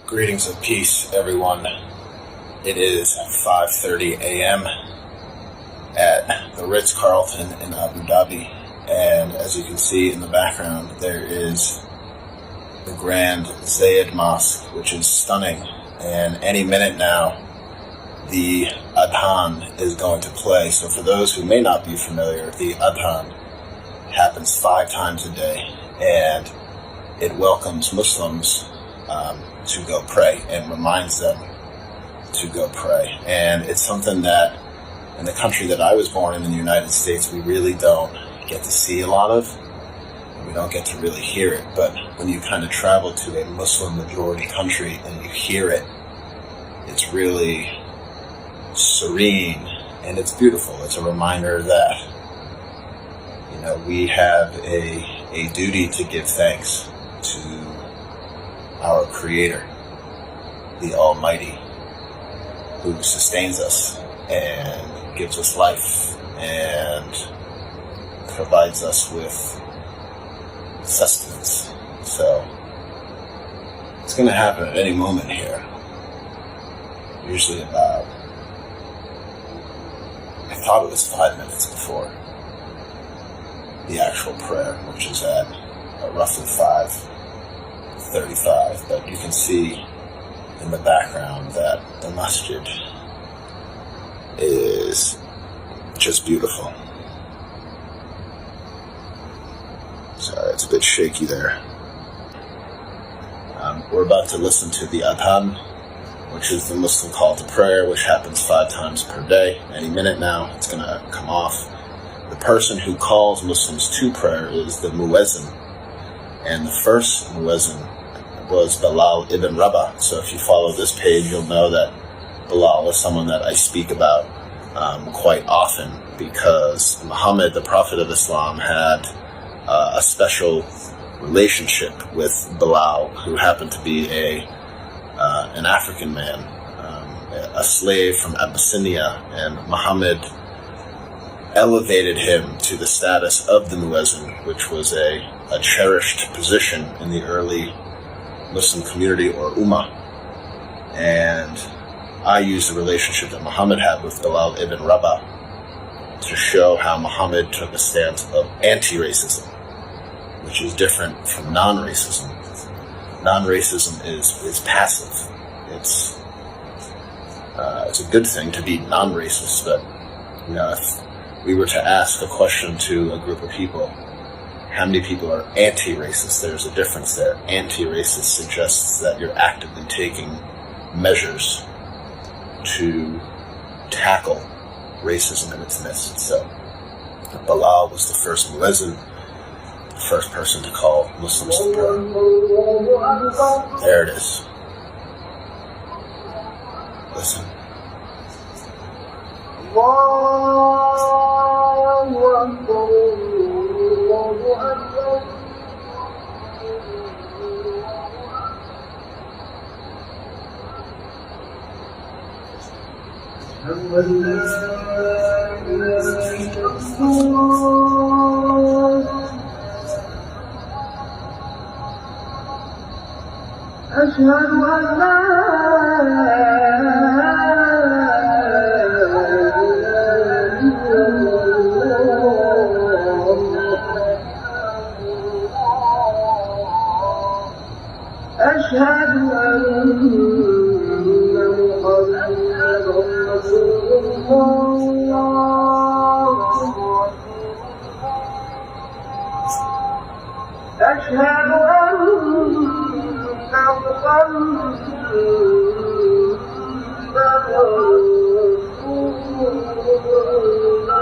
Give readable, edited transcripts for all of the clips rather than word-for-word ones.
Greetings of peace, everyone. It is 5:30 a.m. at the Ritz-Carlton in Abu Dhabi, and as you can see in the background, there is the Grand Zayed Mosque, which is stunning, and any minute now, the Adhan is going to play. So for those who may not be familiar, the Adhan happens 5 times a day, and it welcomes Muslims to go pray and reminds them to go pray. And it's something that in the country that I was born in the United States, we really don't get to see a lot of. We don't get to really hear it. But when you kind of travel to a Muslim majority country and you hear it, it's really serene and it's beautiful. It's a reminder that, we have a duty to give thanks to our Creator, the Almighty, who sustains us and gives us life and provides us with sustenance. So it's going to happen at any moment here. Usually about, I thought it was 5 minutes before the actual prayer, which is at roughly 5:35, but you can see in the background that the masjid is just beautiful. Sorry, it's a bit shaky there. We're about to listen to the Adhan, which is the Muslim call to prayer, which happens 5 times per day. Any minute now, it's going to come off. The person who calls Muslims to prayer is the muezzin, and the first muezzin was Bilal ibn Rabah. So if you follow this page, you'll know that Bilal is someone that I speak about quite often, because Muhammad, the Prophet of Islam, had a special relationship with Bilal, who happened to be an African man, a slave from Abyssinia, and Muhammad elevated him to the status of the muezzin, which was a cherished position in the early Muslim community, or ummah. And I use the relationship that Muhammad had with Bilal ibn Rabah to show how Muhammad took a stance of anti-racism, which is different from non-racism. Non-racism is passive. It's a good thing to be non-racist, but if we were to ask a question to a group of people, how many people are anti-racist? There's a difference there. Anti-racist suggests that you're actively taking measures to tackle racism in its midst. So Bilal was the first muezzin, the first person to call Muslims to prayer. There it is. Listen. أشهد أن لا أشهد أن محمدًا رسول الله أشهد أن محمدًا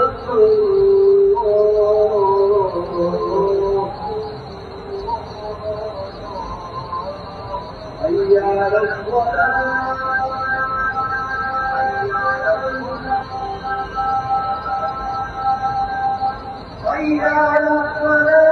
رسول الله حي على الصلاة حي على الصلاة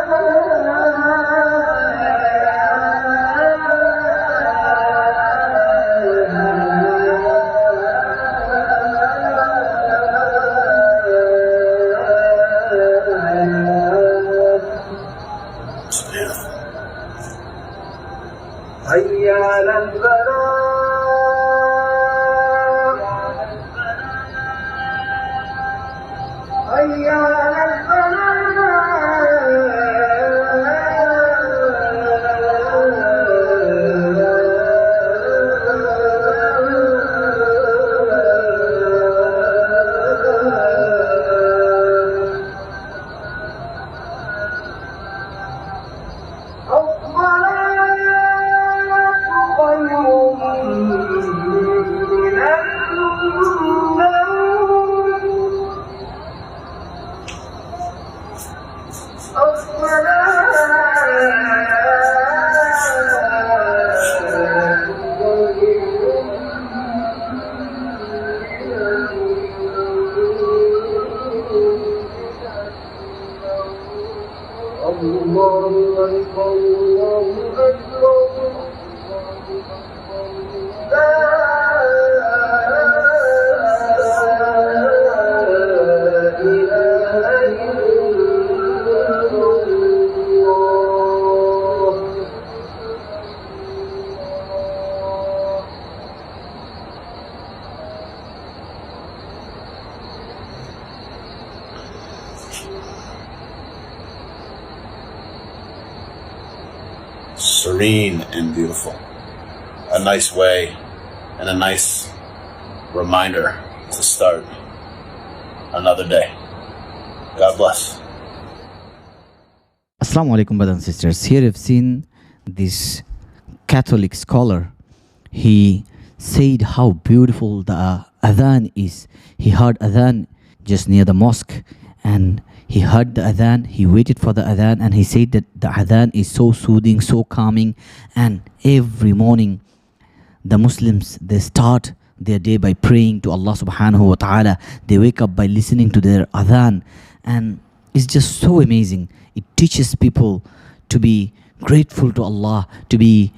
Serene and beautiful. A nice way and a nice reminder to start another day. God bless. Assalamu alaikum, brothers and sisters. Here I've seen this Catholic scholar. He said how beautiful the Adhan is. He heard Adhan just near the mosque, and he heard the Adhan, he waited for the Adhan, and he said that the Adhan is so soothing, so calming. And every morning the Muslims, they start their day by praying to Allah subhanahu wa ta'ala. They wake up by listening to their Adhan, and it's just so amazing. It teaches people to be grateful to Allah, to be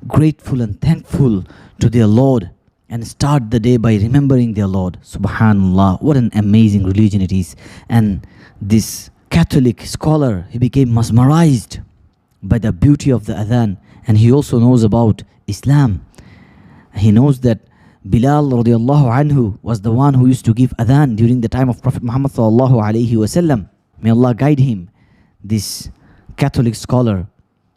grateful and thankful to their Lord, and start the day by remembering their Lord. Subhanallah, what an amazing religion it is. And this Catholic scholar, he became mesmerized by the beauty of the Adhan, and he also knows about Islam. He knows that Bilal radiallahu anhu was the one who used to give Adhan during the time of Prophet Muhammad sallallahu alayhi wasallam. May Allah guide him. This Catholic scholar,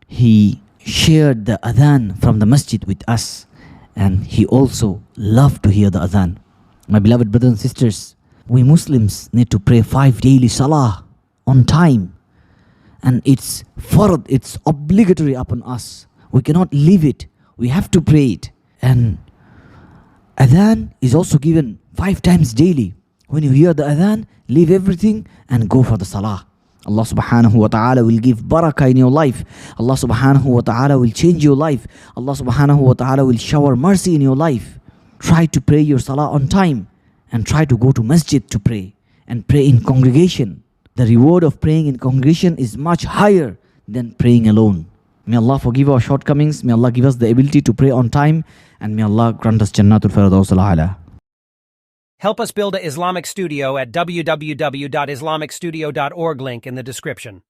he shared the Adhan from the masjid with us, and he also loved to hear the Adhan. My beloved brothers and sisters, we Muslims need to pray 5 daily salah on time, and it's fard, it's obligatory upon us. We cannot leave it. We have to pray it. And Adhan is also given 5 times daily. When you hear the Adhan, leave everything and go for the salah. Allah subhanahu wa ta'ala will give barakah in your life. Allah subhanahu wa ta'ala will change your life. Allah subhanahu wa ta'ala will shower mercy in your life. Try to pray your salah on time, and try to go to masjid to pray, and pray in congregation. The reward of praying in congregation is much higher than praying alone. May Allah forgive our shortcomings. May Allah give us the ability to pray on time, and may Allah grant us Jannatul Firdaus al-A'la. Help us build an Islamic studio at www.islamicstudio.org, link in the description.